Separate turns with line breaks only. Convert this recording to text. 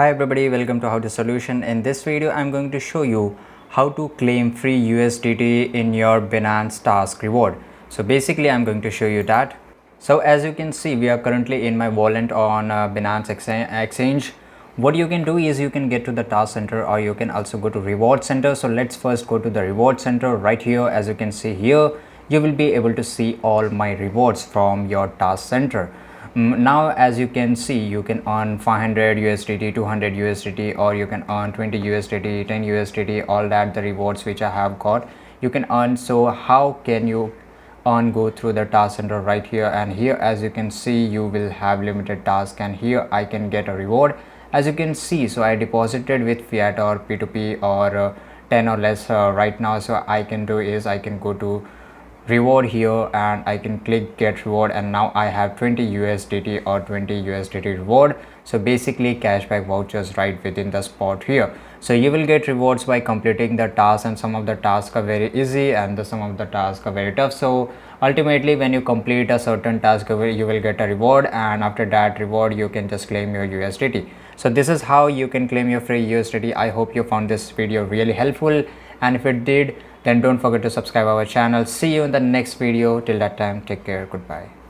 Hi everybody, welcome to How to Solution. In this video I'm going to show you how to claim free USDT in your Binance task reward. So basically I'm going to show you that. So as you can see, we are currently in my wallet on Binance exchange. What you can do is you can get to the task center, or you can also go to reward center. So let's first go to the reward center. Right here, as you can see here, you will be able to see all my rewards from your task center. Now as you can see, you can earn 500 USDT, 200 USDT, or you can earn 20 USDT, 10 USDT, all that the rewards which I have got you can earn. So how can you earn? Go through the task center right here, and here as you can see you will have limited task, and here I can get a reward as you can see. So I deposited with fiat or P2P or 10 or less right now. So I can do is I can go to reward here and I can click get reward, and now I have 20 USDT or 20 USDT reward. So basically cashback vouchers right within the spot here. So you will get rewards by completing the task, and some of the tasks are very easy and some of the tasks are very tough. So ultimately when you complete a certain task you will get a reward, and after that reward you can just claim your USDT. So this is how you can claim your free USDT. I hope you found this video really helpful, and if it did, then don't forget to subscribe our channel. See you in the next video. Till that time, take care. Goodbye.